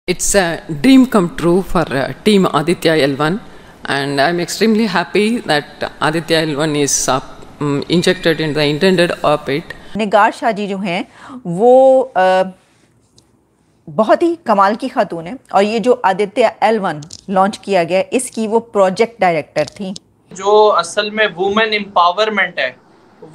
It's a dream come true for Team Aditya L1, and I'm extremely happy that Aditya L1 is injected in the intended orbit. निगार शाह जी जो हैं वो बहुत ही कमाल की खातून है और ये जो आदित्य L1 लॉन्च किया गया इसकी वो प्रोजेक्ट डायरेक्टर थी। जो असल में वुमेन एम्पावरमेंट है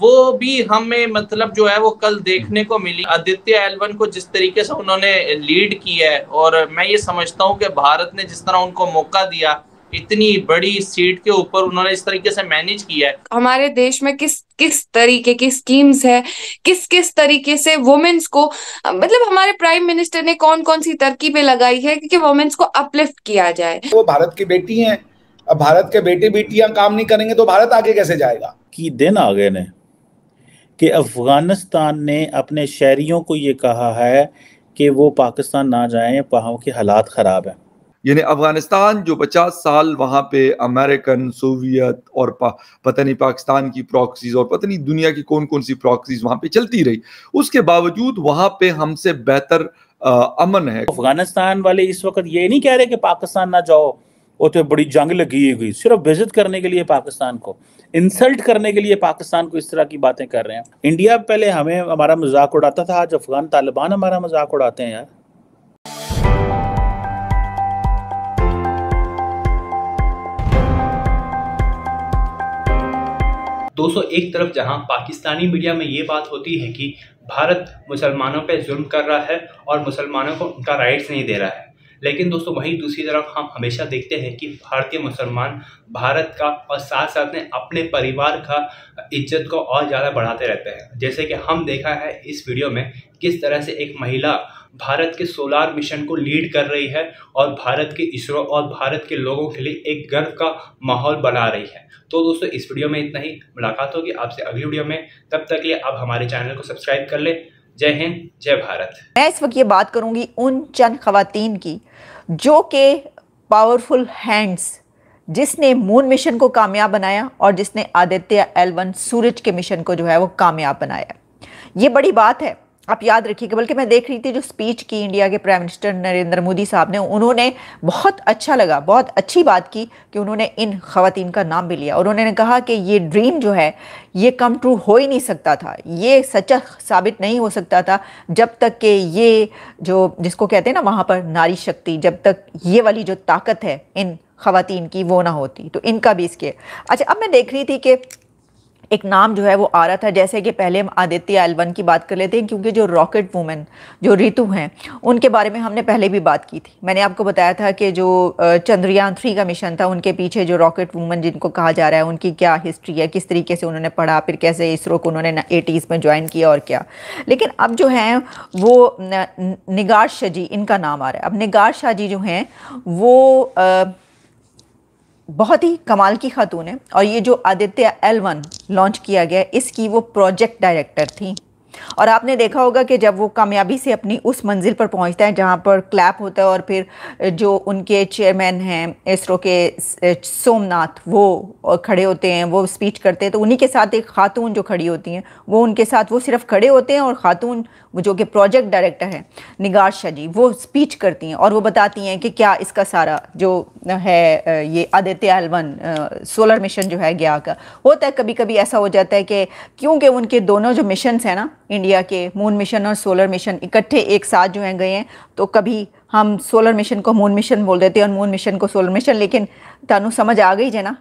वो भी हमें मतलब जो है वो कल देखने को मिली। आदित्य L1 को जिस तरीके से उन्होंने लीड किया है और मैं ये समझता हूँ कि भारत ने जिस तरह उनको मौका दिया, इतनी बड़ी सीट के ऊपर उन्होंने इस तरीके से मैनेज किया है। हमारे देश में किस तरीके की स्कीम्स है, किस तरीके से वुमेन्स को मतलब हमारे प्राइम मिनिस्टर ने कौन कौन सी तरकीबें लगाई है कि वुमेन्स को अपलिफ्ट किया जाए। वो भारत की बेटी हैं, अब भारत के बेटे बेटियां काम नहीं करेंगे तो भारत आगे कैसे जाएगा। कि दिन आ गए ने कि अफगानिस्तान ने अपने शहरियों को ये कहा है कि वो पाकिस्तान ना जाएं, वहाँ के हालात ख़राब हैं। यानी अफगानिस्तान जो 50 साल वहाँ पे अमेरिकन, सोवियत और पता नहीं पाकिस्तान की प्रॉक्सीज और पता नहीं दुनिया की कौन कौन सी प्रॉक्सीज वहाँ पे चलती रही, उसके बावजूद वहाँ पे हमसे बेहतर अमन है। अफगानिस्तान वाले इस वक्त ये नहीं कह रहे कि पाकिस्तान ना जाओ, वो तो बड़ी जंग लगी हुई, सिर्फ विजिट करने के लिए पाकिस्तान को इंसल्ट करने के लिए पाकिस्तान को इस तरह की बातें कर रहे हैं। इंडिया पहले हमारा मजाक उड़ाता था, आज अफगान तालिबान हमारा मजाक उड़ाते हैं यार। दोस्तों, एक तरफ जहां पाकिस्तानी मीडिया में ये बात होती है कि भारत मुसलमानों पे जुल्म कर रहा है और मुसलमानों को उनका राइट्स नहीं दे रहा है, लेकिन दोस्तों वहीं दूसरी तरफ हम हमेशा देखते हैं कि भारतीय मुसलमान भारत का और साथ साथ में अपने परिवार का इज्जत को और ज़्यादा बढ़ाते रहते हैं। जैसे कि हम देखा है इस वीडियो में किस तरह से एक महिला भारत के सोलार मिशन को लीड कर रही है और भारत के इसरो और भारत के लोगों के लिए एक गर्व का माहौल बना रही है। तो दोस्तों इस वीडियो में इतना ही, मुलाकात होगी आपसे अगली वीडियो में। तब तक के लिए आप हमारे चैनल को सब्सक्राइब कर ले। जय हिंद, जय भारत। मैं इस वक्त ये बात करूंगी उन चंद खवातीन की जो के पावरफुल हैंड्स जिसने मून मिशन को कामयाब बनाया और जिसने आदित्य L1 सूरज के मिशन को जो है वो कामयाब बनाया। ये बड़ी बात है, आप याद रखिएगा। बल्कि मैं देख रही थी जो स्पीच की इंडिया के प्राइम मिनिस्टर नरेंद्र मोदी साहब ने, उन्होंने बहुत अच्छा लगा, बहुत अच्छी बात की कि उन्होंने इन खवातीन का नाम भी लिया और उन्होंने कहा कि ये ड्रीम जो है ये कम ट्रू हो ही नहीं सकता था, ये सच्चा साबित नहीं हो सकता था जब तक कि ये जो जिसको कहते हैं ना वहाँ पर नारी शक्ति, जब तक ये वाली जो ताकत है इन खवातीन की वो ना होती। तो इनका भी इसके अच्छा। अब मैं देख रही थी कि एक नाम जो है वो आ रहा था, जैसे कि पहले हम आदित्य L1 की बात कर लेते हैं क्योंकि जो रॉकेट वुमेन जो रितु हैं उनके बारे में हमने पहले भी बात की थी। मैंने आपको बताया था कि जो चंद्रयान 3 का मिशन था उनके पीछे जो रॉकेट वुमेन जिनको कहा जा रहा है उनकी क्या हिस्ट्री है, किस तरीके से उन्होंने पढ़ा, फिर कैसे इसरो को उन्होंने 80s में ज्वाइन किया और क्या। लेकिन अब जो हैं वो निगार शाह जी इनका नाम आ रहा है। अब निगार शाह जी जो हैं वो बहुत ही कमाल की खातून है और ये जो आदित्य L1 लॉन्च किया गया इसकी वो प्रोजेक्ट डायरेक्टर थी। और आपने देखा होगा कि जब वो कामयाबी से अपनी उस मंजिल पर पहुंचता है जहां पर क्लैप होता है और फिर जो उनके चेयरमैन हैं इसरो के सोमनाथ वो खड़े होते हैं, वो स्पीच करते हैं, तो उन्हीं के साथ एक खातून जो खड़ी होती हैं वो उनके साथ वो सिर्फ खड़े होते हैं और खातून वो जो कि प्रोजेक्ट डायरेक्टर है निगार शाह जी वो स्पीच करती हैं और वो बताती हैं कि क्या इसका सारा जो है ये आदित्य L1 सोलर मिशन जो है गया का होता है। कभी कभी ऐसा हो जाता है कि क्योंकि उनके दोनों जो मिशंस हैं ना, इंडिया के मून मिशन और सोलर मिशन इकट्ठे एक साथ जो हैं गए हैं, तो कभी हम सोलर मिशन को मून मिशन बोल देते हैं और मून मिशन को सोलर मिशन। लेकिन तानू समझ आ गई जे ना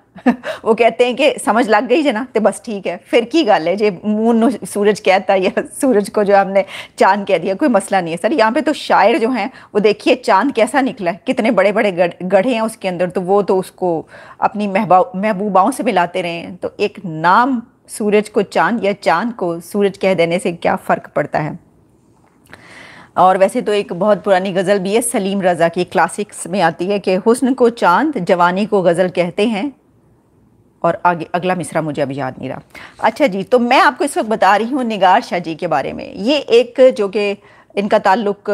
वो कहते हैं कि समझ लग गई जे ना तो बस ठीक है, फिर की गल है जे मून सूरज कहता या सूरज को जो हमने चांद कह दिया, कोई मसला नहीं है सर। यहाँ पे तो शायर जो हैं वो देखिए चांद कैसा निकला है, कितने बड़े बड़े गढ़े हैं उसके अंदर, तो वो तो उसको अपनी महबूबाओं से मिलाते रहे हैं। तो एक नाम सूरज को चांद या चांद को सूरज कह देने से क्या फ़र्क पड़ता है। और वैसे तो एक बहुत पुरानी गज़ल भी है सलीम रज़ा की, क्लासिक्स में आती है कि हुस्न को चांद जवानी को गज़ल कहते हैं, और आगे अगला मिसरा मुझे अभी याद नहीं रहा। अच्छा जी, तो मैं आपको इस वक्त बता रही हूँ निगार शाह जी के बारे में। ये एक जो कि इनका ताल्लुक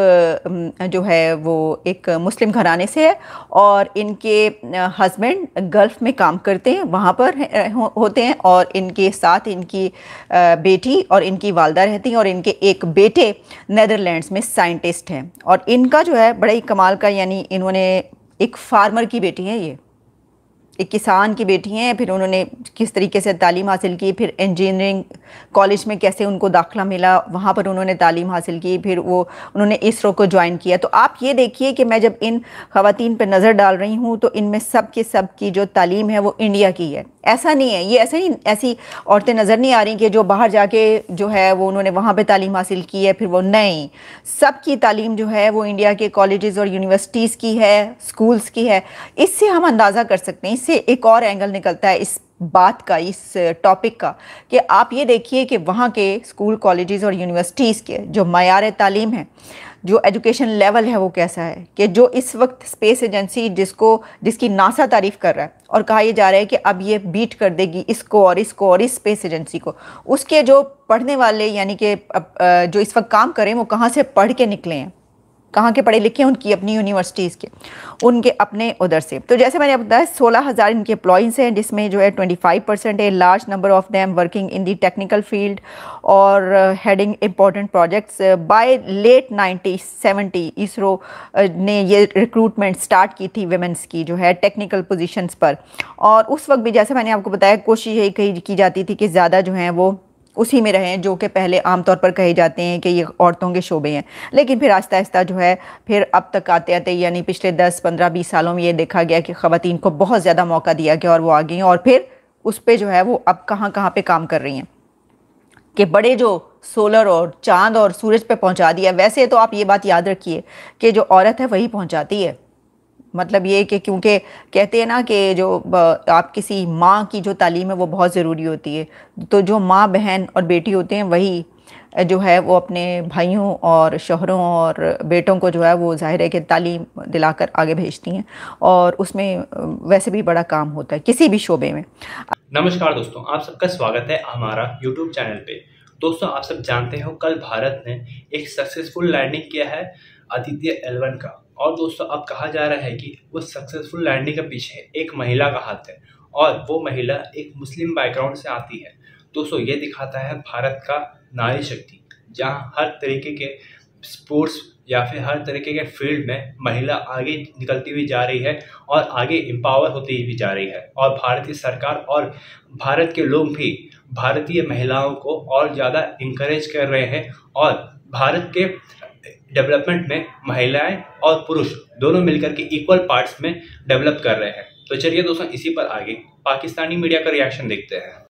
जो है वो एक मुस्लिम घराने से है और इनके हस्बैंड गल्फ़ में काम करते हैं, वहाँ पर होते हैं और इनके साथ इनकी बेटी और इनकी वालदा रहती हैं और इनके एक बेटे नेदरलैंड्स में साइंटिस्ट हैं। और इनका जो है बड़ा ही कमाल का, यानी इन्होंने एक फार्मर की बेटी है, ये एक किसान की बेटी हैं, फिर उन्होंने किस तरीके से तालीम हासिल की, फिर इंजीनियरिंग कॉलेज में कैसे उनको दाखिला मिला, वहाँ पर उन्होंने तालीम हासिल की, फिर उन्होंने इसरो को ज्वाइन किया। तो आप ये देखिए कि मैं जब इन ख़वातीन पर नज़र डाल रही हूँ तो इनमें सब की जो तालीम है वो इंडिया की है। ऐसा नहीं है, ये ऐसी औरतें नज़र नहीं आ रही कि जो बाहर जाके जो है वो उन्होंने वहाँ पे तालीम हासिल की है, फिर वो नहीं, सबकी तालीम जो है वो इंडिया के कॉलेजेस और यूनिवर्सिटीज़ की है, स्कूल्स की है। इससे हम अंदाज़ा कर सकते हैं, इससे एक और एंगल निकलता है इस बात का, इस टॉपिक का, कि आप ये देखिए कि वहाँ के स्कूल, कॉलेजेस और यूनिवर्सिटीज़ के जो मयार तालीम है, जो एजुकेशन लेवल है वो कैसा है, कि जो इस वक्त स्पेस एजेंसी जिसकी नासा तारीफ़ कर रहा है और कहा यह जा रहा है कि अब ये बीट कर देगी इसको और इसको और इस स्पेस एजेंसी को, उसके जो पढ़ने वाले यानी कि जो इस वक्त काम करें वो कहाँ से पढ़ के निकले हैं, कहाँ के पढ़े लिखे हैं, उनकी अपनी यूनिवर्सिटीज़ के, उनके अपने उधर से। तो जैसे मैंने बताया 16,000 इनके एम्प्लॉइज़ हैं, जिसमें जो है 25% है large number of them working in the technical field और heading important projects. By late 1970 ISRO ने ये रिक्रूटमेंट स्टार्ट की थी वेमेंस की जो है टेक्निकल पोजीशंस पर, और उस वक्त भी जैसे मैंने आपको बताया कोशिश यही की जाती थी कि ज़्यादा जो हैं वो उसी में रहें जो कि पहले आमतौर पर कहे जाते हैं कि ये औरतों के शोबे हैं। लेकिन फिर आहिस्ता आहिस्ता जो है फिर अब तक आते आते यानी पिछले 10, 15, 20 सालों में ये देखा गया कि ख़वातीन को बहुत ज़्यादा मौका दिया गया और वो आ गई हैं और फिर उस पर जो है वो अब कहाँ पे काम कर रही हैं कि बड़े जो सोलर और चाँद और सूरज पे पहुँचा दिया। वैसे तो आप ये बात याद रखिए कि जो औरत है वही पहुँचाती है, मतलब ये कि क्योंकि कहते हैं ना कि जो आप किसी माँ की जो तालीम है वो बहुत ज़रूरी होती है, तो जो माँ, बहन और बेटी होते हैं वही जो है वो अपने भाइयों और शोहरों और बेटों को जो है वो ज़ाहिर है कि तालीम दिलाकर आगे भेजती हैं और उसमें वैसे भी बड़ा काम होता है किसी भी शोबे में। नमस्कार दोस्तों, आप सबका स्वागत है हमारा यूट्यूब चैनल पे। दोस्तों, आप सब जानते हो कल भारत ने एक सक्सेसफुल लैंडिंग किया है आदित्य L1 का, और दोस्तों अब कहा जा रहा है कि उस सक्सेसफुल लैंडिंग के पीछे एक महिला का हाथ है और वो महिला एक मुस्लिम बैकग्राउंड से आती है। दोस्तों, ये दिखाता है भारत का नारी शक्ति, जहां हर तरीके के स्पोर्ट्स या फिर हर तरीके के फील्ड में महिला आगे निकलती हुई जा रही है और आगे एम्पावर होती हुई जा रही है। और भारतीय सरकार और भारत के लोग भी भारतीय महिलाओं को और ज़्यादा इंकरेज कर रहे हैं और भारत के डेवलपमेंट में महिलाएं और पुरुष दोनों मिलकर के इक्वल पार्ट्स में डेवलप कर रहे हैं। तो चलिए दोस्तों, इसी पर आगे पाकिस्तानी मीडिया का रिएक्शन देखते हैं।